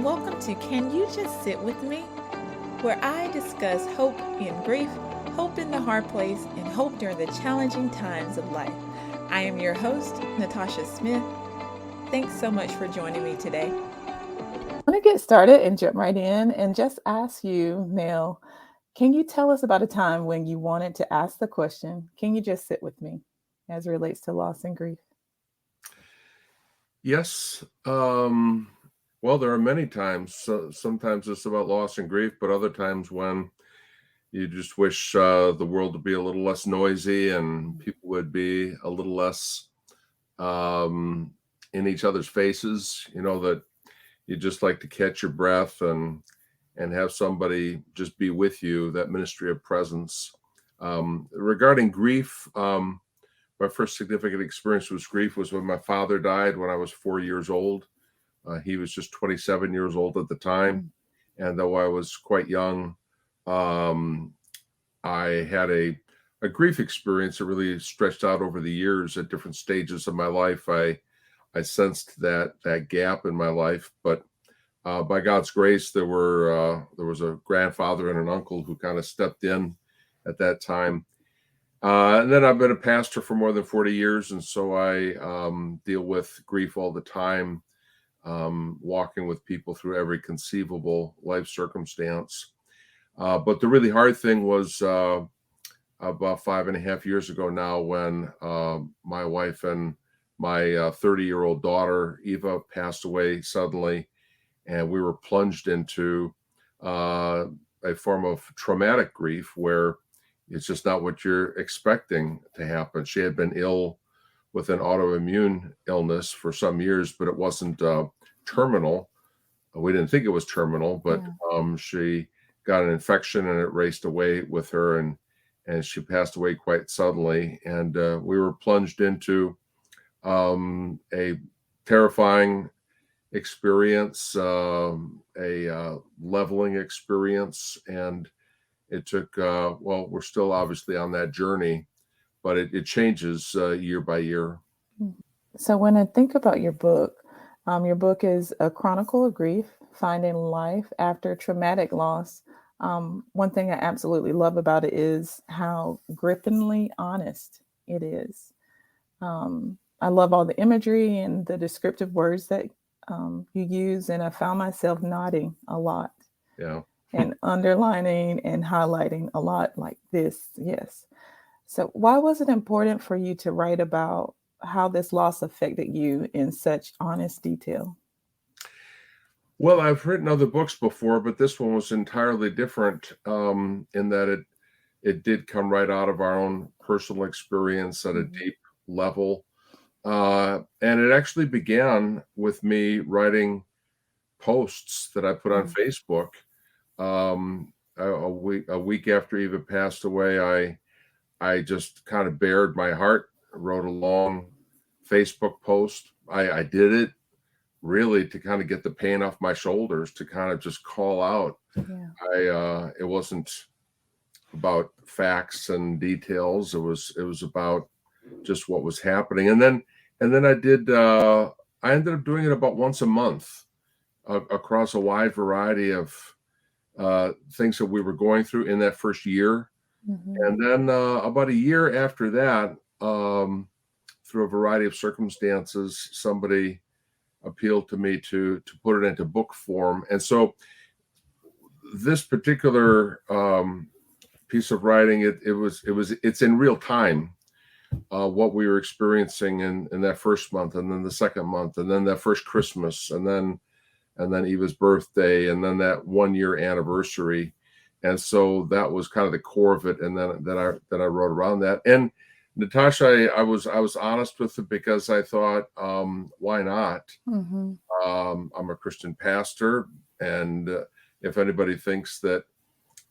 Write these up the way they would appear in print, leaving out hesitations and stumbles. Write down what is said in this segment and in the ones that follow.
welcome to Can You Just Sit With Me? Where I discuss hope in grief, hope in the hard place, and hope during the challenging times of life. I am your host, Natasha Smith. Thanks so much for joining me today. I want to get started and jump right in and just ask you, Mel, can you tell us about a time when you wanted to ask the question, can you just sit with me as it relates to loss and grief? Yes. Well, there are many times. Sometimes it's about loss and grief, but other times when you just wish the world would be a little less noisy and people would be a little less in each other's faces. That you just like to catch your breath and have somebody just be with you. That ministry of presence. Regarding grief. My first significant experience with grief was when my father died when I was 4 years old. He was just 27 years old at the time. And though I was quite young, I had a grief experience that really stretched out over the years at different stages of my life. I sensed that gap in my life, but by God's grace, there was a grandfather and an uncle who kind of stepped in at that time. And then I've been a pastor for more than 40 years, and so I deal with grief all the time, walking with people through every conceivable life circumstance. But the really hard thing was about 5.5 years ago now when my wife and my 30-year-old daughter, Eva, passed away suddenly, and we were plunged into a form of traumatic grief where it's just not what you're expecting to happen. She had been ill with an autoimmune illness for some years, but it wasn't terminal. We didn't think it was terminal, but she got an infection and it raced away with her, and she passed away quite suddenly. And we were plunged into a terrifying experience, a leveling experience, and it took, we're still obviously on that journey, but it changes year by year. So when I think about your book is A Chronicle of Grief, Finding Life After Traumatic Loss. One thing I absolutely love about it is how grippingly honest it is. I love all the imagery and the descriptive words that you use, and I found myself nodding a lot. Yeah. And underlining and highlighting a lot like this. Yes. So why was it important for you to write about how this loss affected you in such honest detail? Well, I've written other books before, but this one was entirely different in that it did come right out of our own personal experience at a deep level. And it actually began with me writing posts that I put on Facebook. A week after Eva passed away, I just kind of bared my heart, wrote a long Facebook post. I did it really to kind of get the pain off my shoulders, to kind of just call out. Yeah. It wasn't about facts and details. It was about just what was happening. And then I ended up doing it about once a month across a wide variety of things that we were going through in that first year. And then about a year after that, through a variety of circumstances, somebody appealed to me to put it into book form. And so this particular piece of writing, it's in real time, what we were experiencing in that first month, and then the second month, and then that first Christmas, and then Eva's birthday, and then that 1 year anniversary. And so that was kind of the core of it. And then I wrote around that. And Natasha, I was honest with it because I thought, why not? I'm a Christian pastor, and if anybody thinks that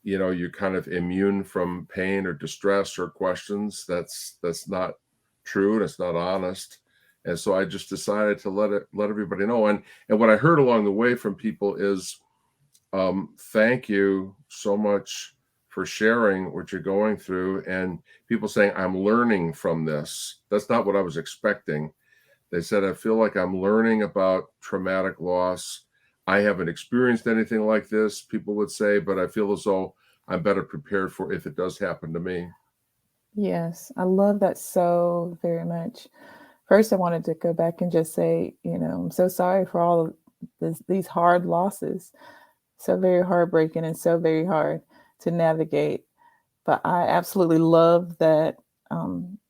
you're kind of immune from pain or distress or questions, that's not true, and it's not honest. And so I just decided to let everybody know. And what I heard along the way from people is, thank you so much for sharing what you're going through. And people saying, I'm learning from this. That's not what I was expecting. They said, I feel like I'm learning about traumatic loss. I haven't experienced anything like this, people would say, but I feel as though I'm better prepared for if it does happen to me. Yes, I love that so very much. First, I wanted to go back and just say, I'm so sorry for all of these hard losses. So very heartbreaking and so very hard to navigate. But I absolutely love that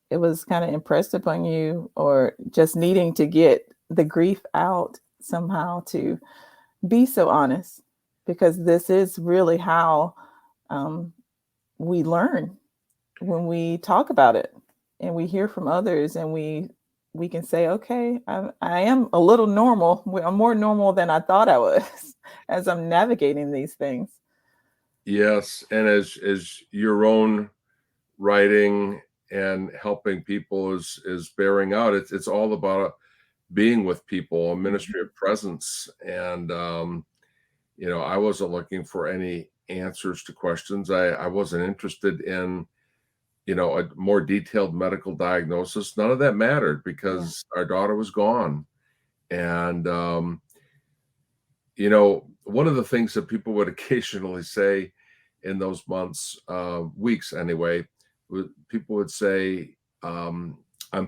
it was kind of impressed upon you, or just needing to get the grief out somehow, to be so honest, because this is really how um, we learn, when we talk about it and we hear from others, and we can say, okay, I am a little normal. I'm more normal than I thought I was as I'm navigating these things. Yes, and as your own writing and helping people is bearing out, it's all about being with people, a ministry of presence. And I wasn't looking for any answers to questions. I wasn't interested in a more detailed medical diagnosis. None of that mattered Yeah. because our daughter was gone. And one of the things that people would occasionally say in those months, weeks anyway, people would say, I'm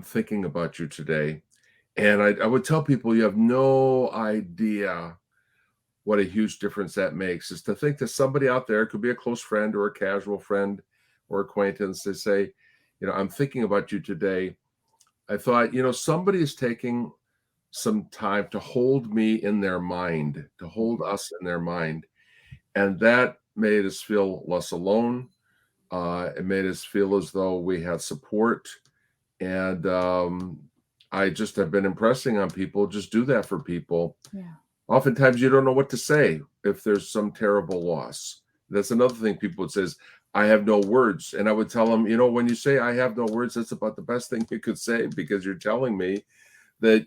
thinking about you today. And I would tell people, you have no idea what a huge difference that makes, is to think that somebody out there, could be a close friend or a casual friend or acquaintance, they say, I'm thinking about you today. I thought, somebody is taking some time to hold me in their mind, to hold us in their mind. And that made us feel less alone. It made us feel as though we had support. And I just have been impressing on people, just do that for people. Yeah. Oftentimes you don't know what to say if there's some terrible loss. That's another thing people would say is, I have no words. And I would tell them, when you say I have no words, that's about the best thing you could say, because you're telling me that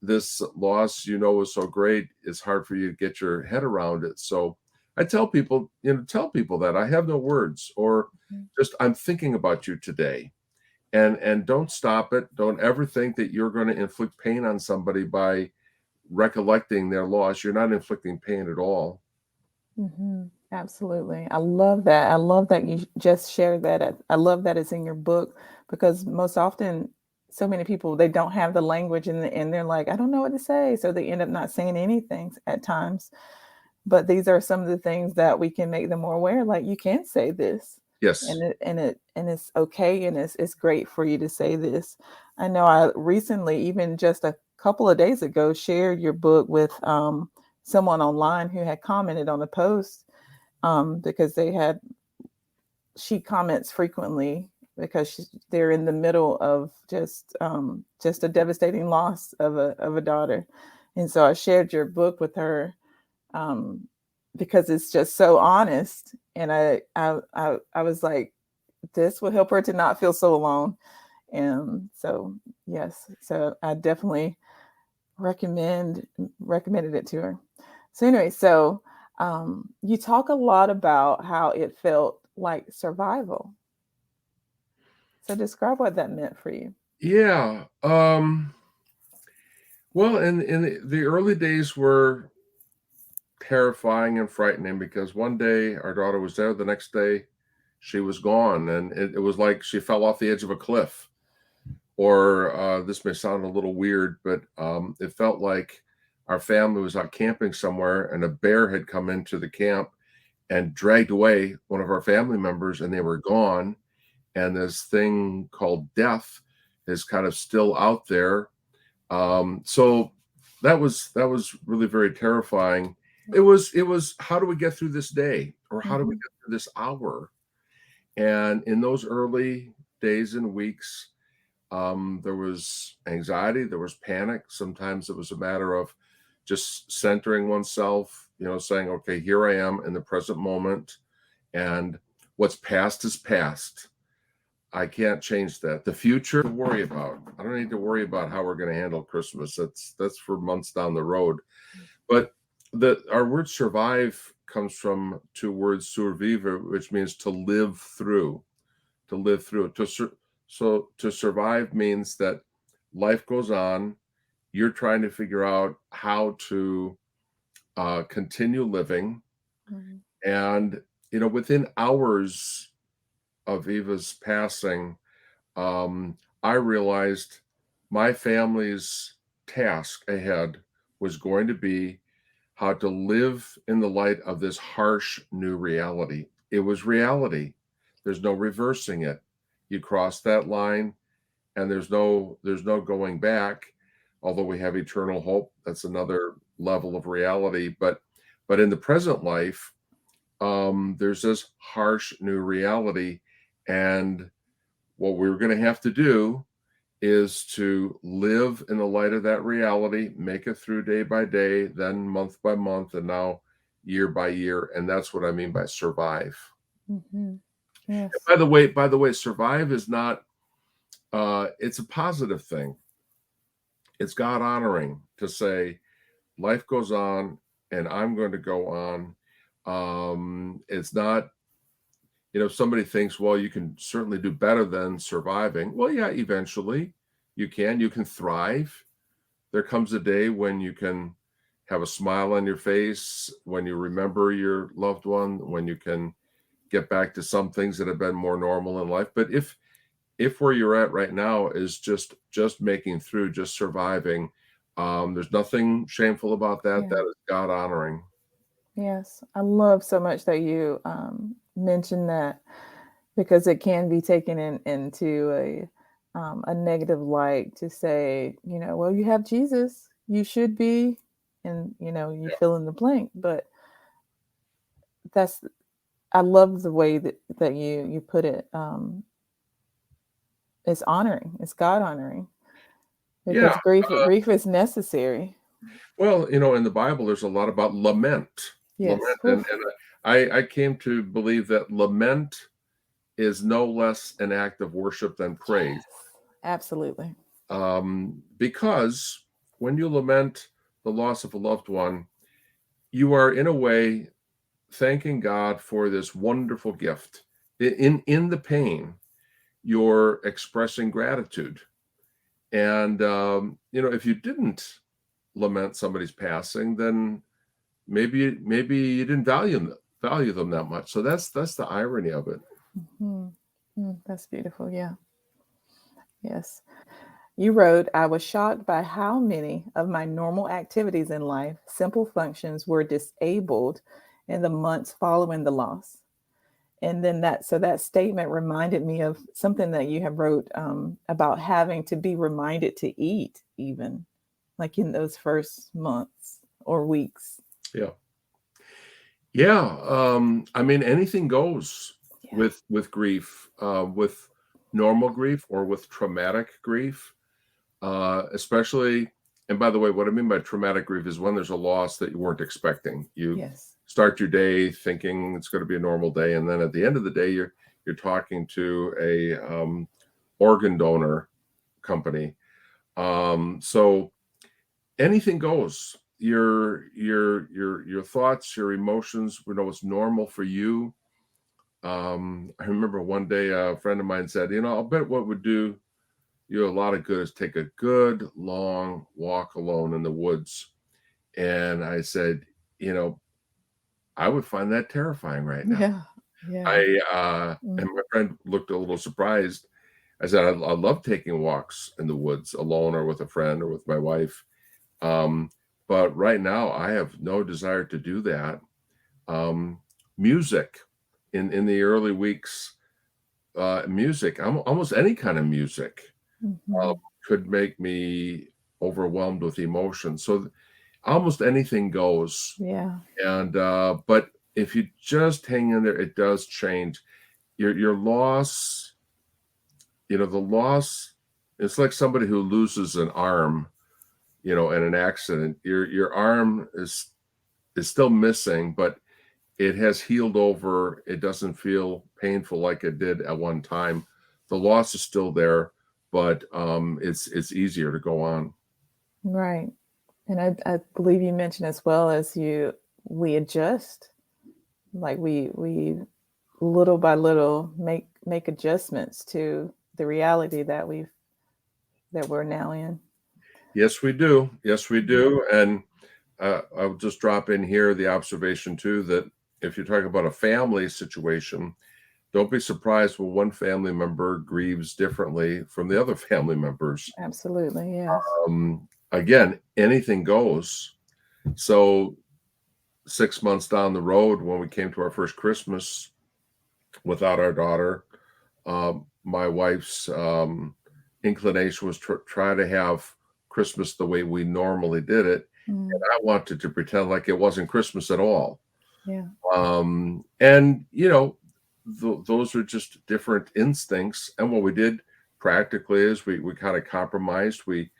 this loss, is so great, it's hard for you to get your head around it. So I tell people, tell people that I have no words, or just, I'm thinking about you today. And don't stop it. Don't ever think that you're going to inflict pain on somebody by recollecting their loss. You're not inflicting pain at all. Mm-hmm. Absolutely. I love that. I love that you just shared that. I love that it's in your book, because most often, so many people, they don't have the language, and they're like, I don't know what to say. So they end up not saying anything at times. But these are some of the things that we can make them more aware. Like, you can say this, Yes. and it's okay, and it's great for you to say this. I know I recently, even just a couple of days ago, shared your book with someone online who had commented on a post, because she comments frequently, because they're in the middle of just a devastating loss of a daughter. And so I shared your book with her, um, because it's just so honest. And I was like, this will help her to not feel so alone. And so, yes, so I definitely recommended it to her. So anyway, you talk a lot about how it felt like survival. So describe what that meant for you. Yeah. Well, in the early days were terrifying and frightening, because one day our daughter was there, the next day she was gone, and it was like she fell off the edge of a cliff. Or this may sound a little weird, but it felt like our family was out camping somewhere, and a bear had come into the camp and dragged away one of our family members, and they were gone. And this thing called death is kind of still out there. So that was really very terrifying. It was how do we get through this day, or how do we Mm-hmm. get through this hour? And in those early days and weeks, there was anxiety, there was panic. Sometimes it was a matter of just centering oneself, saying, okay, here I am in the present moment, and what's past is past. I can't change that. The future to worry about. I don't need to worry about how we're going to handle Christmas. That's for months down the road. But our word survive comes from two words, survivre, which means to live through. To live through. So to survive means that life goes on. You're trying to figure out how to continue living. Mhm. And, within hours of Eva's passing, I realized my family's task ahead was going to be how to live in the light of this harsh new reality. It was reality. There's no reversing it. You cross that line and there's no going back. Although we have eternal hope, that's another level of reality. But in the present life, there's this harsh new reality. And what we're going to have to do is to live in the light of that reality, make it through day by day, then month by month, and now year by year. And that's what I mean by survive. Mhm. Yes. By the way, survive is not it's a positive thing. It's God honoring to say life goes on and I'm going to go on. It's not, somebody thinks, well, you can certainly do better than surviving. Well, yeah, eventually you can thrive. There comes a day when you can have a smile on your face, when you remember your loved one, when you can get back to some things that have been more normal in life. But if where you're at right now is just making through, just surviving, there's nothing shameful about that. Yeah. That is God honoring. Yes. I love so much that you mentioned that, because it can be taken into a negative light to say, well, you have Jesus, you should be, and you Yeah. fill in the blank. But that's I love the way that you put it. It's honoring. It's God honoring, Yeah. because grief is necessary. Well, in the Bible, there's a lot about lament. Yes. Lament. And I came to believe that lament is no less an act of worship than praise. Yes. Absolutely. Because when you lament the loss of a loved one, you are in a way thanking God for this wonderful gift. In the pain, you're expressing gratitude. And if you didn't lament somebody's passing, then maybe you didn't value them that much. So that's the irony of it. Mhm. That's beautiful. Yeah. Yes. You wrote, I was shocked by how many of my normal activities in life, simple functions, were disabled in the months following the loss. And then that statement reminded me of something that you have wrote about having to be reminded to eat, even like in those first months or weeks. Yeah. Yeah. I mean, anything goes Yeah. with grief, with normal grief or with traumatic grief, especially. And by the way, what I mean by traumatic grief is when there's a loss that you weren't expecting. You Yes. start your day thinking it's going to be a normal day, and then at the end of the day, you're talking to a organ donor company. So anything goes. Your thoughts, your emotions, what's normal for you. I remember one day a friend of mine said, I'll bet what would do you a lot of good is take a good long walk alone in the woods. And I said, I would find that terrifying right now. Yeah. Yeah. And my friend looked a little surprised. I said, I love taking walks in the woods alone or with a friend or with my wife. But right now I have no desire to do that. Music in the early weeks, music, almost any kind of music, uh, Mhm. could make me overwhelmed with emotion. So almost anything goes. Yeah. And but if you just hang in there, it does change. Your loss, the loss, it's like somebody who loses an arm, in an accident. Your arm is still missing, but it has healed over. It doesn't feel painful like it did at one time. The loss is still there, but it's easier to go on. Right. And I believe you mentioned, as well, as we adjust, like we little by little make adjustments to the reality that we're now in. Yes, we do. Yes, we do. And I'll just drop in here the observation too that if you're talking about a family situation, don't be surprised when one family member grieves differently from the other family members. Absolutely, yes. Again, anything goes. So 6 months down the road, when we came to our first Christmas without our daughter, my wife's inclination was to try to have Christmas the way we normally did it. And I wanted to pretend like it wasn't Christmas at all. Yeah. And, you know, those are just different instincts. And what we did practically is we kind of compromised. We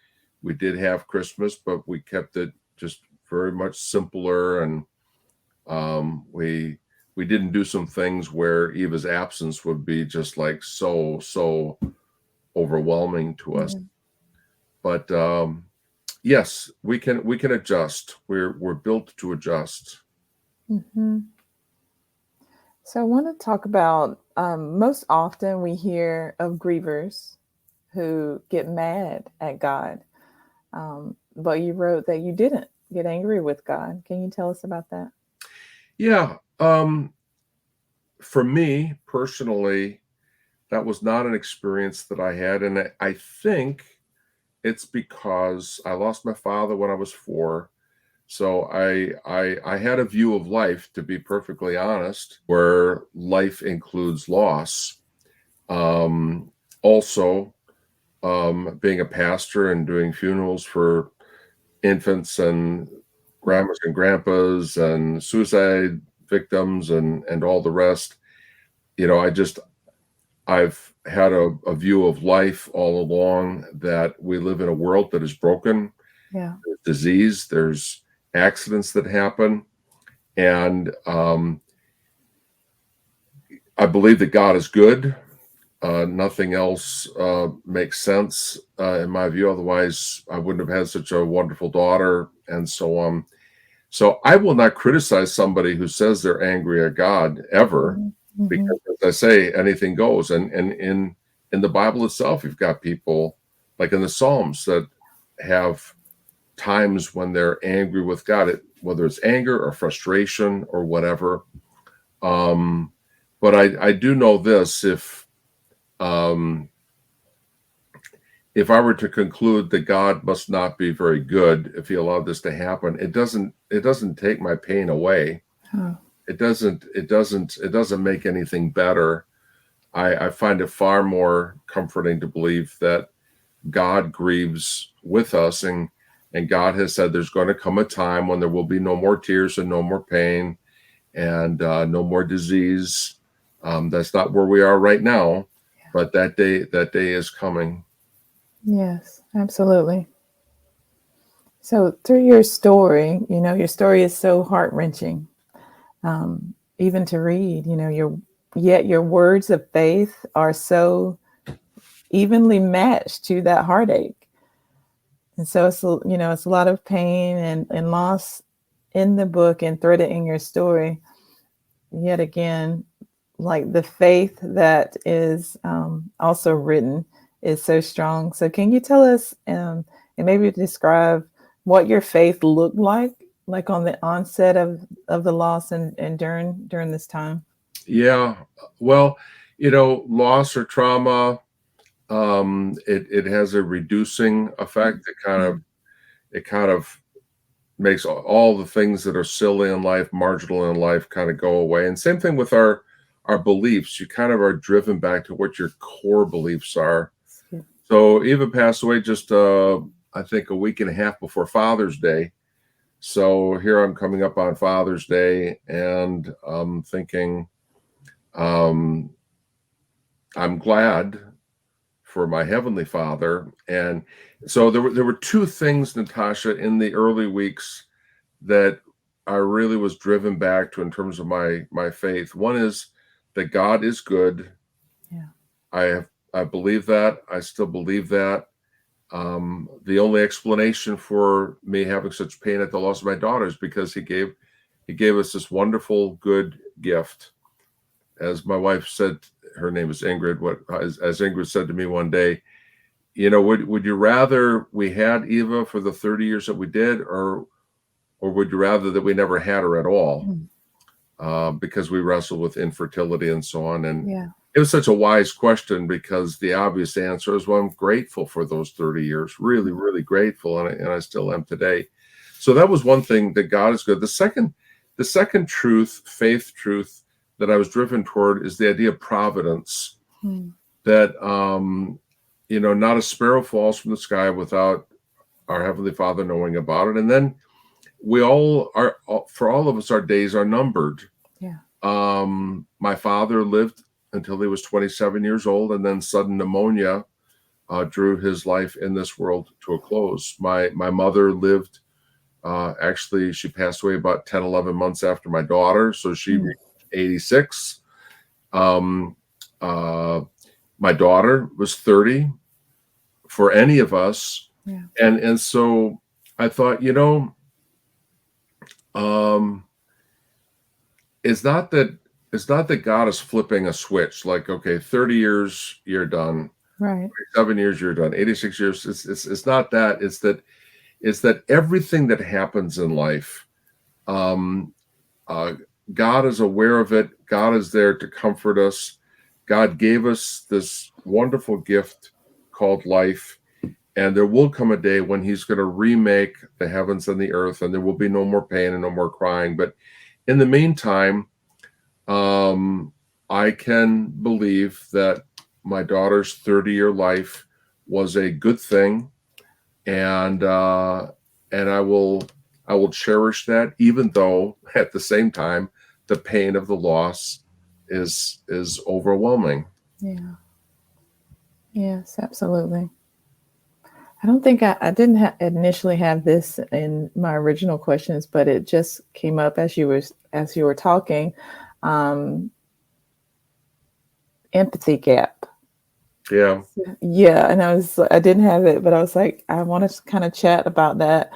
did have Christmas, but we kept it just very much simpler. And we didn't do some things where Eva's absence would be just like so overwhelming to us. But yes, we can adjust. We're built to adjust. So I want to talk about most often we hear of grievers who get mad at God. But you wrote that you didn't get angry with God. Can you tell us about that? Yeah. For me personally, that was not an experience that I had. And I think it's because I lost my father when I was 4. So I had a view of life, to be perfectly honest, where life includes loss. Also, being a pastor and doing funerals for infants and grandmas and grandpas and suicide victims and all the rest, you know, I've had a view of life all along that we live in a world that is broken. Yeah. There's disease, there's accidents that happen. And I believe that God is good. Nothing else makes sense in my view. Otherwise, I wouldn't have had such a wonderful daughter and so on. So I will not criticize somebody who says they're angry at God ever, because as I say, anything goes. And in the Bible itself, you've got people like in the Psalms that have times when they're angry with God, whether it's anger or frustration or whatever. But I do know this: if I were to conclude that God must not be very good if he allowed this to happen, it doesn't take my pain away. It doesn't make anything better. I find it far more comforting to believe that God grieves with us, and God has said there's going to come a time when there will be no more tears and no more pain and no more disease. That's not where we are right now, but that day is coming. Yes, absolutely. So through your story, you know, your story is so heart-wrenching, even to read, you know, yet your words of faith are so evenly matched to that heartache. And so it's, you know, it's a lot of pain and loss in the book and threaded in your story. Yet again, like the faith that is also written is so strong. So can you tell us and maybe describe what your faith looked like on the onset of the loss and during this time? Yeah, well, you know, loss or trauma, it has a reducing effect. It kind of makes all the things that are silly in life, marginal in life, kind of go away. And same thing with our beliefs. You kind of are driven back to what your core beliefs are. Yeah. So Eva passed away just I think a week and a half before Father's Day. So here I'm coming up on Father's Day and I'm thinking, I'm glad for my Heavenly Father. And so there were 2 things, Natasha, in the early weeks that I really was driven back to in terms of my faith. One is that God is good. Yeah. I believe that. I still believe that. The only explanation for me having such pain at the loss of my daughter is because he gave us this wonderful, good gift. As my wife said, her name is Ingrid. As Ingrid said to me one day, you know, would you rather we had Eva for the 30 years that we did, or or would you rather that we never had her at all? Mm. Because we wrestled with infertility and so on. And Yeah. it was such a wise question, because the obvious answer is, well, I'm grateful for those 30 years, really, really grateful. And I still am today. So that was one thing, that God is good. The second truth, faith truth, that I was driven toward is the idea of providence. That, not a sparrow falls from the sky without our Heavenly Father knowing about it. And then for all of us, our days are numbered. Yeah. My father lived until he was 27 years old, and then sudden pneumonia drew his life in this world to a close. My mother lived, actually, she passed away about 10, 11 months after my daughter. So she reached 86. My daughter was 30 for any of us. Yeah. And so I thought, it's not that God is flipping a switch, like, okay, 30 years, you're done. Right. 7 years, you're done. 86 years. It's not that. It's that everything that happens in life, God is aware of it. God is there to comfort us. God gave us this wonderful gift called life. And there will come a day when he's going to remake the heavens and the earth, and there will be no more pain and no more crying. But in the meantime, I can believe that my daughter's 30-year life was a good thing, and I will cherish that, even though at the same time the pain of the loss is overwhelming. Yeah. Yes, absolutely. I don't think I didn't initially have this in my original questions, but it just came up as you were talking. Empathy gap. Yeah. Yeah, and I didn't have it, but I was like, I want to kind of chat about that,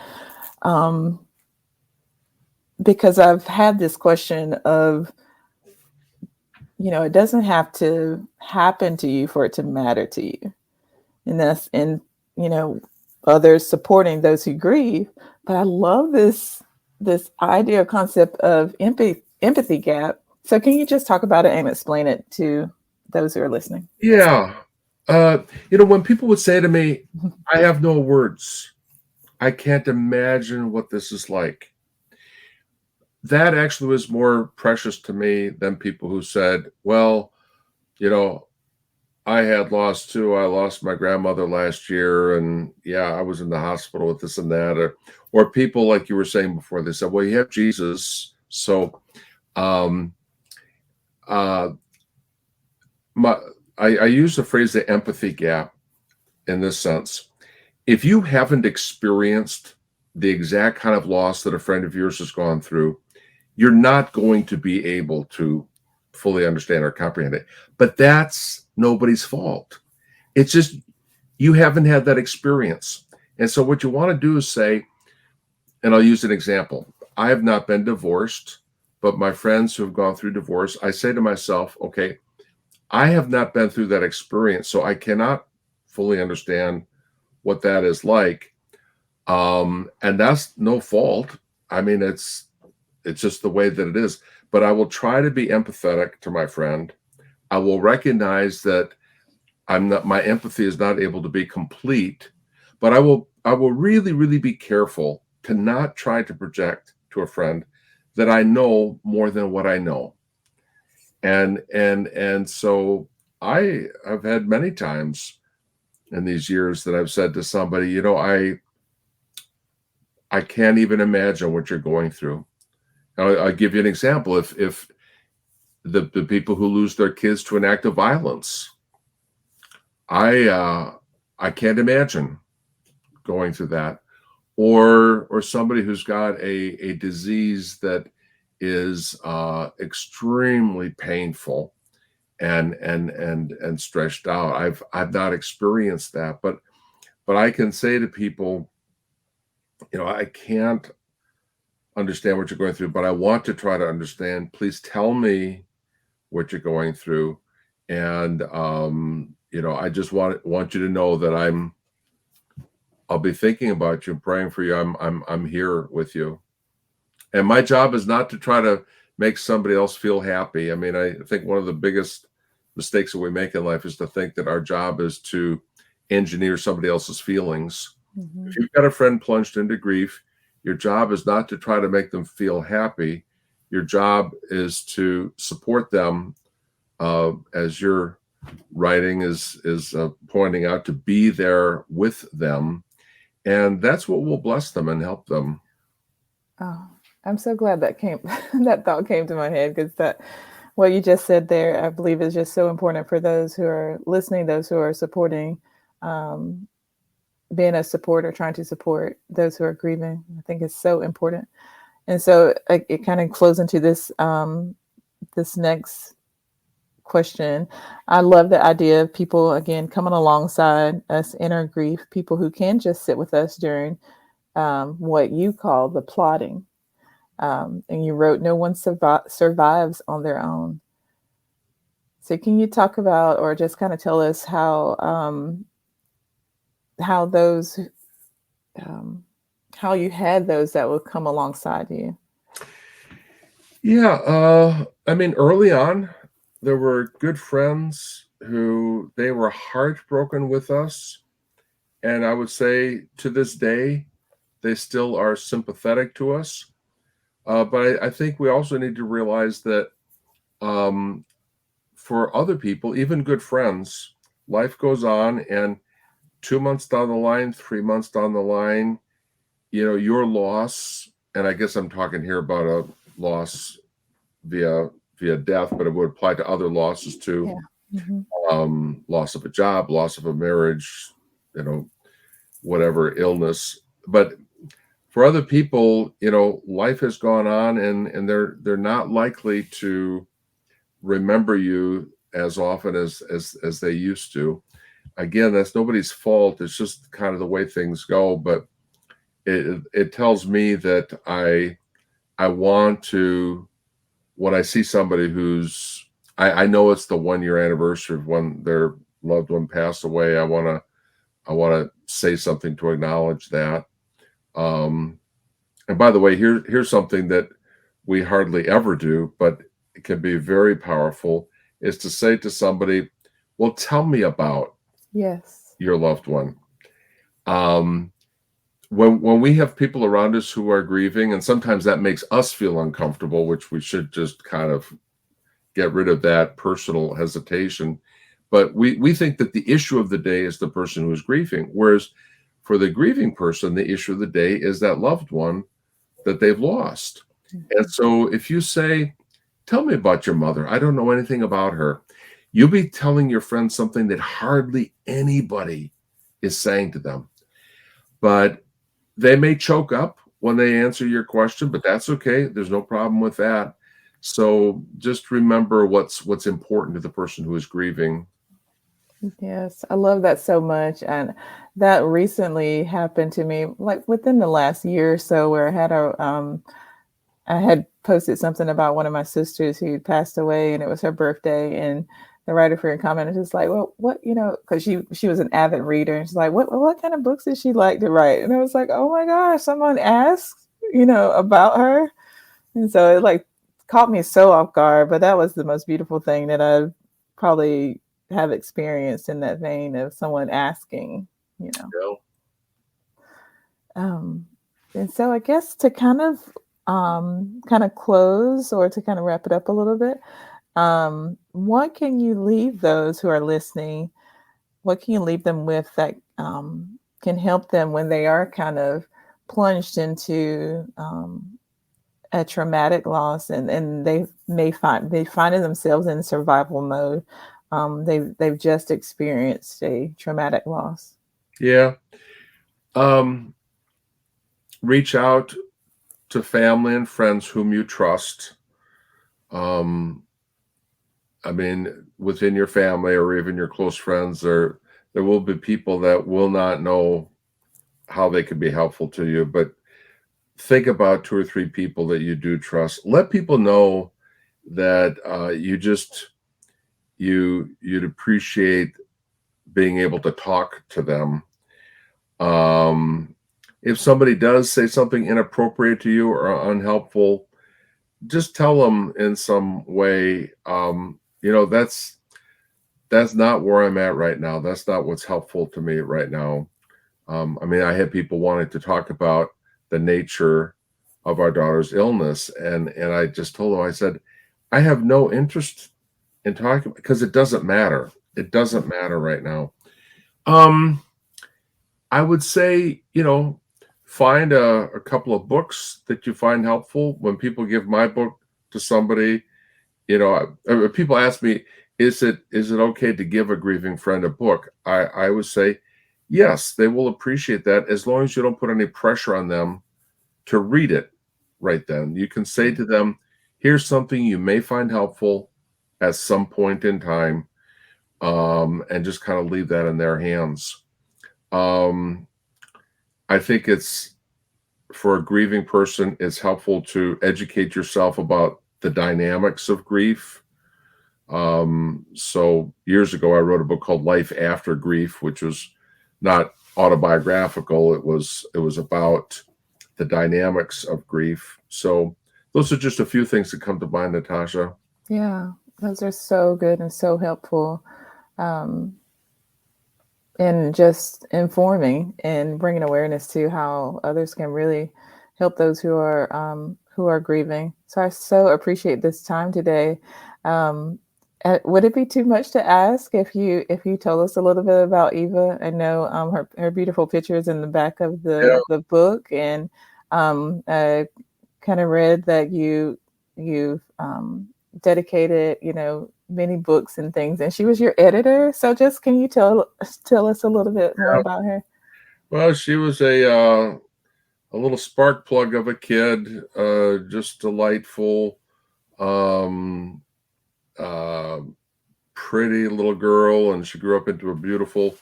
because I've had this question of, it doesn't have to happen to you for it to matter to you, and others supporting those who grieve. But I love this idea or concept of empathy gap. So can you just talk about it and explain it to those who are listening? Yeah. When people would say to me, I have no words, I can't imagine what this is like, that actually was more precious to me than people who said, well, I had lost too. I lost my grandmother last year, and yeah, I was in the hospital with this and that. Or people, like you were saying before, they said, well, you have Jesus. So I use the phrase the empathy gap in this sense. If you haven't experienced the exact kind of loss that a friend of yours has gone through, you're not going to be able to fully understand or comprehend it. But that's nobody's fault. It's just you haven't had that experience. And so what you want to do is say, and I'll use an example. I have not been divorced, but my friends who have gone through divorce, I say to myself, okay, I have not been through that experience, so I cannot fully understand what that is like. And that's no fault. I mean, it's just the way that it is. But I will try to be empathetic to my friend. I will recognize that my empathy is not able to be complete, but I will really, really be careful to not try to project to a friend that I know more than what I know. And so I've had many times in these years that I've said to somebody, I can't even imagine what you're going through. I'll give you an example. If the people who lose their kids to an act of violence, I can't imagine going through that, or somebody who's got a disease that is extremely painful and stretched out. I've not experienced that, but I can say to people, I can't understand what you're going through, but I want to try to understand. Please tell me what you're going through, and I just want you to know that I'll be thinking about you and praying for you. I'm here with you. And my job is not to try to make somebody else feel happy. I mean, I think one of the biggest mistakes that we make in life is to think that our job is to engineer somebody else's feelings. Mm-hmm. If you've got a friend plunged into grief, your job is not to try to make them feel happy. Your job is to support them, as your writing is pointing out, to be there with them. And that's what will bless them and help them. Oh, I'm so glad that that thought came to my head, because what you just said there, I believe, is just so important for those who are listening, those who are supporting, being a supporter, trying to support those who are grieving. I think it's so important. And so it kind of flows into this next question. I love the idea of people, again, coming alongside us in our grief, people who can just sit with us during what you call the plotting. And you wrote, no one survives on their own. So can you talk about, or just kind of tell us how those, how you had those that would come alongside you? Yeah. I mean, early on, there were good friends who they were heartbroken with us. And I would say to this day, they still are sympathetic to us. But I think we also need to realize that for other people, even good friends, life goes on, and 2 months down the line, 3 months down the line, your loss, and I guess I'm talking here about a loss via death, but it would apply to other losses too. Yeah. Mm-hmm. Loss of a job, loss of a marriage, whatever illness. But for other people, life has gone on, and they're not likely to remember you as often as they used to. Again, that's nobody's fault. It's just kind of the way things go. But it tells me that I want to, when I see somebody who's, I know it's the 1 year anniversary of when their loved one passed away, I want to say something to acknowledge that. And by the way, here's something that we hardly ever do, but it can be very powerful, is to say to somebody, well, tell me about your loved one. When we have people around us who are grieving, and sometimes that makes us feel uncomfortable, which we should just kind of get rid of that personal hesitation. But we think that the issue of the day is the person who is grieving, whereas for the grieving person, the issue of the day is that loved one that they've lost. Mm-hmm. And so if you say, tell me about your mother, I don't know anything about her, you'll be telling your friend something that hardly anybody is saying to them. But they may choke up when they answer your question, but that's okay. There's no problem with that. So just remember what's important to the person who is grieving. Yes, I love that so much. And that recently happened to me, like within the last year or so, where I had posted something about one of my sisters who passed away, and it was her birthday, and the writer for a comment is just like, well, what, because she was an avid reader, and she's like, what kind of books did she like to write? And I was like, oh my gosh, someone asked, about her. And so it like caught me so off guard, but that was the most beautiful thing that I probably have experienced in that vein of someone asking, Yeah. And so I guess to kind of close, or to kind of wrap it up a little bit, what can you leave those who are listening? What can you leave them with that can help them when they are kind of plunged into a traumatic loss, and they find themselves in survival mode? They've just experienced a traumatic loss. Yeah. Reach out to family and friends whom you trust. I mean, within your family or even your close friends, there will be people that will not know how they can be helpful to you, but think about 2 or 3 people that you do trust. Let people know that you'd appreciate being able to talk to them. if somebody does say something inappropriate to you or unhelpful, just tell them in some way, that's not where I'm at right now. That's not what's helpful to me right now. I had people wanting to talk about the nature of our daughter's illness, and I just told them, I said, I have no interest in talking because it doesn't matter. It doesn't matter right now. I would say, find a couple of books that you find helpful. When people give my book to somebody, people ask me, is it okay to give a grieving friend a book? I would say, yes, they will appreciate that as long as you don't put any pressure on them to read it right then. You can say to them, here's something you may find helpful at some point in time, and just kind of leave that in their hands. I think for a grieving person, it's helpful to educate yourself about the dynamics of grief. So years ago, I wrote a book called Life After Grief, which was not autobiographical. It was about the dynamics of grief. So those are just a few things that come to mind, Natasha. Yeah, those are so good and so helpful. And just informing and bringing awareness to how others can really help those who are grieving. So I so appreciate this time today. Would it be too much to ask if you told us a little bit about Eva? I know her beautiful pictures in the back of the book, and I kind of read that you've dedicated many books and things, and she was your editor. So just can you tell us a little bit more about her? Well, she was a little spark plug of a kid, just delightful, pretty little girl, and she grew up into a beautiful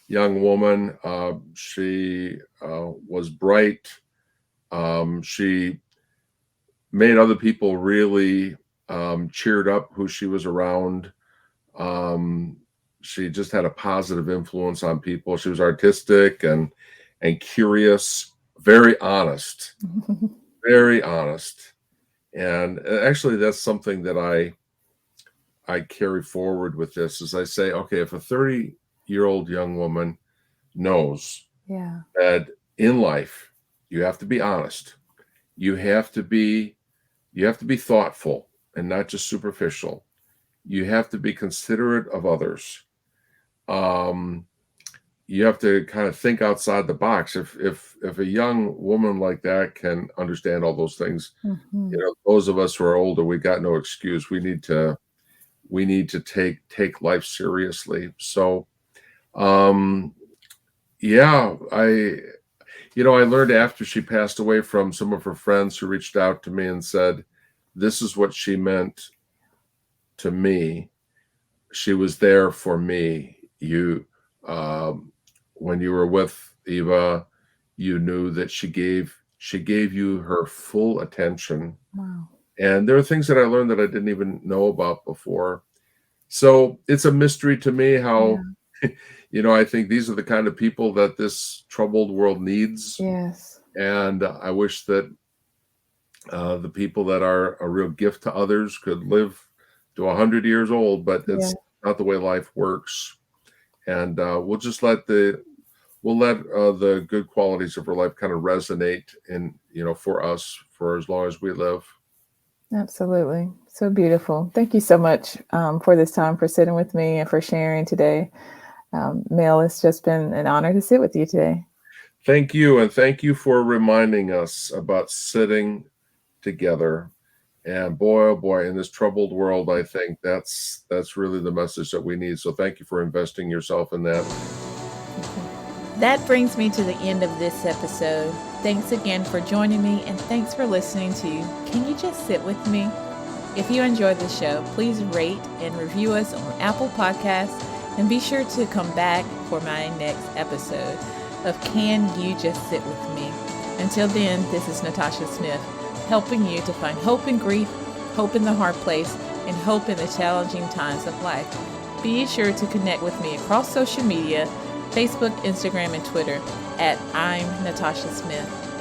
young woman. She was bright. She made other people really cheered up who she was around. She just had a positive influence on people. She was artistic and curious, very honest, very honest. And actually, that's something that I carry forward with this, is I say, okay, if a 30-year-old young woman knows that in life you have to be honest, you have to be thoughtful and not just superficial. You have to be considerate of others. You have to kind of think outside the box. If a young woman like that can understand all those things, those of us who are older, we got no excuse. We need to take life seriously. So, I learned after she passed away from some of her friends who reached out to me and said, this is what she meant to me. She was there for me. When you were with Eva, you knew that she gave you her full attention. Wow. And there are things that I learned that I didn't even know about before. So it's a mystery to me how, I think these are the kind of people that this troubled world needs. Yes. And I wish that the people that are a real gift to others could live to 100 years old, but it's not the way life works. And we'll just let the good qualities of her life kind of resonate in, for us for as long as we live. Absolutely. So beautiful. Thank you so much for this time, for sitting with me and for sharing today. Mel, it's just been an honor to sit with you today. Thank you. And thank you for reminding us about sitting together. And boy, oh boy, in this troubled world, I think that's really the message that we need. So thank you for investing yourself in that. That brings me to the end of this episode. Thanks again for joining me, and thanks for listening to Can You Just Sit With Me? If you enjoyed the show, please rate and review us on Apple Podcasts, and be sure to come back for my next episode of Can You Just Sit With Me? Until then, this is Natasha Smith, helping you to find hope in grief, hope in the hard place, and hope in the challenging times of life. Be sure to connect with me across social media, Facebook, Instagram, and Twitter at I'm Natasha Smith.